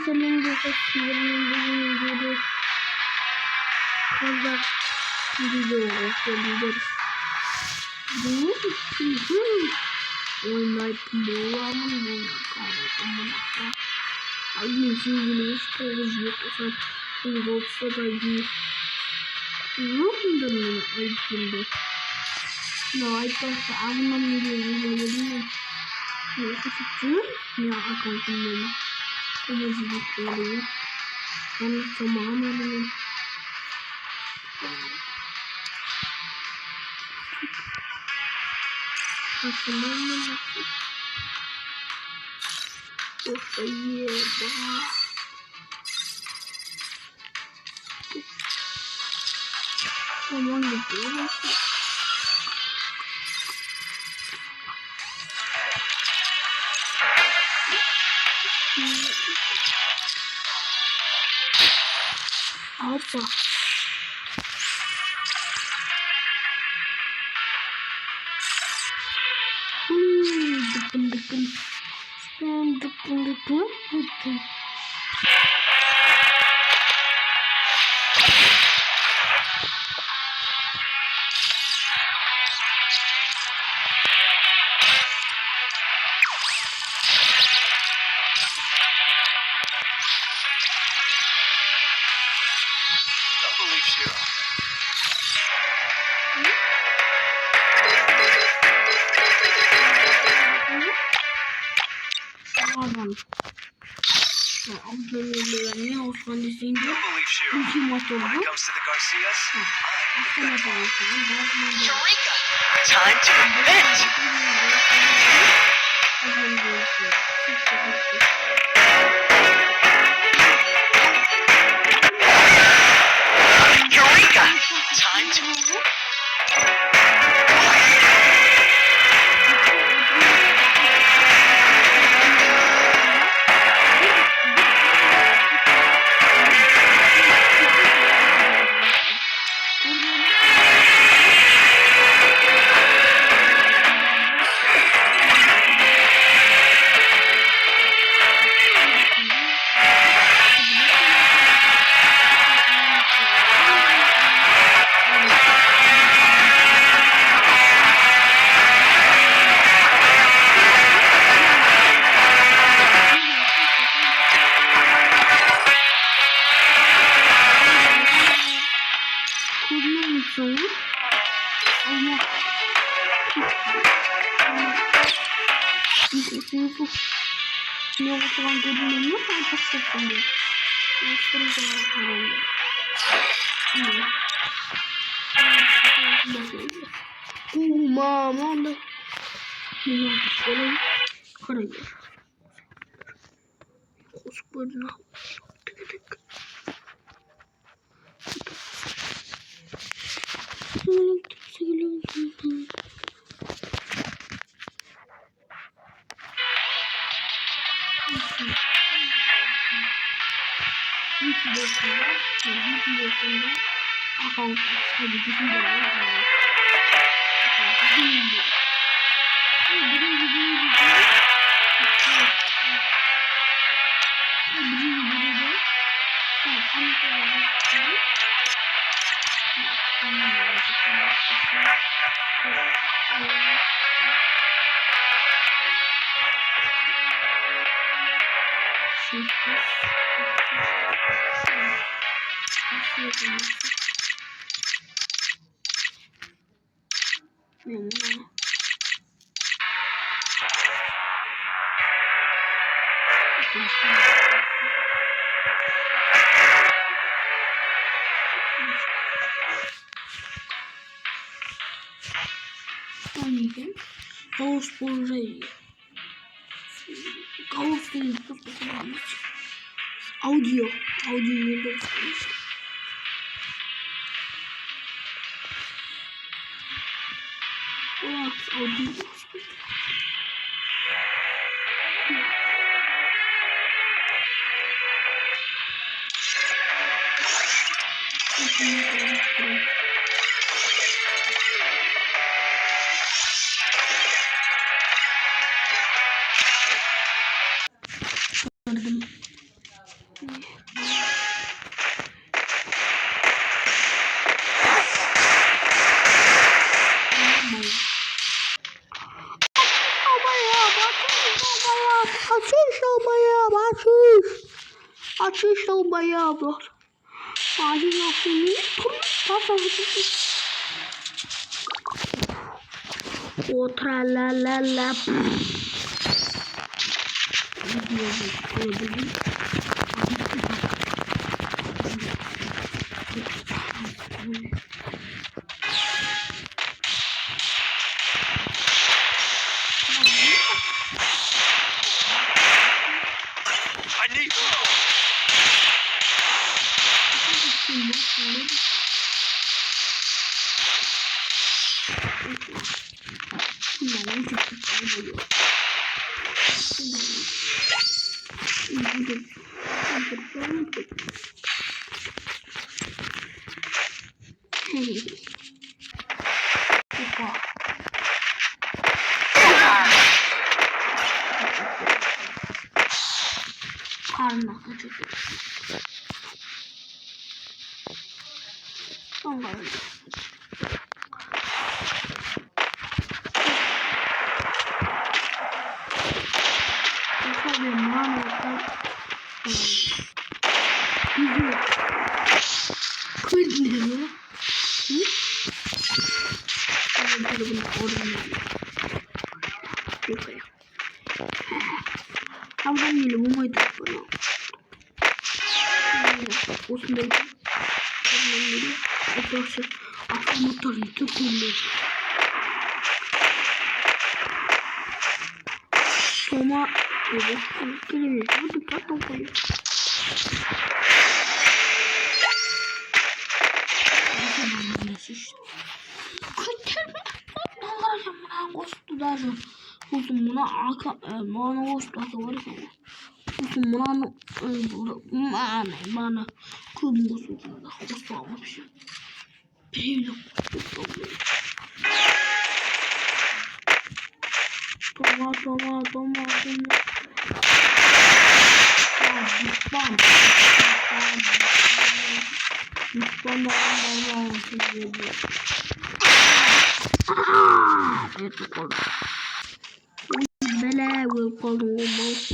Senin de Kazak video olabilir. Oynayıp boğulamın kahretsin. Один сильный стрелок, он вот сюда. Ну, да, один. Но это Авнамлениа. Я хочу, я аккаунт я сделаю. Он сама мне. Авнамлениа. Поеба. Команда делает. Опа. Авнамлениа Osman izleyince bütün maç oldu. Time to invent! Eureka! Time to... Mama, Господи, Голос положения. Голос не просто положить. Аудио не должен. Аудио. Açışta o bayağı var. Acil yaptığını o tralalala. Karnına acıdı. Son kaldı. Tabii mağaradan gidiyor. Kırmıyor. Hı? Ben bunu oraya. Yukarı. Avnamleniya bu muydu bana? Olsun belki. Avnamleniya. Arkadaşlar motorunu tutuyor. Ama evet, kelime bu dikkat koyuyor. Buna toma. Bela will call almost.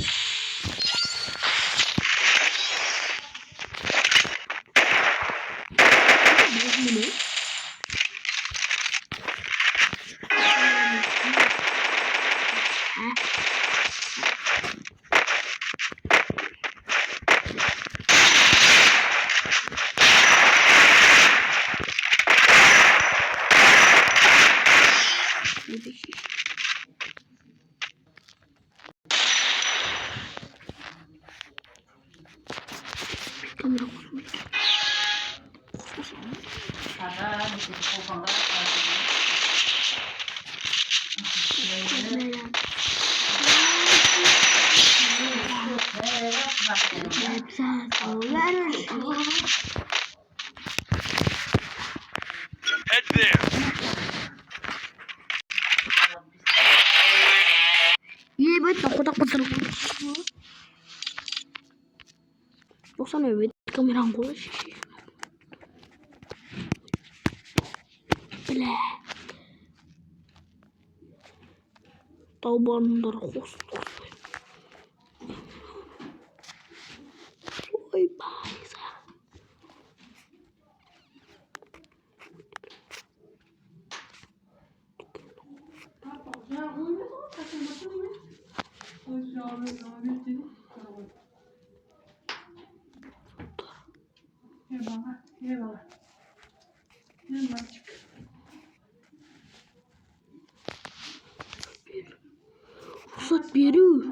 Head there. İyi bet tak patır. Baksana evet kameram koş. Bile. Tabanlar hoş. Oy bayza. Fırsat veriyor.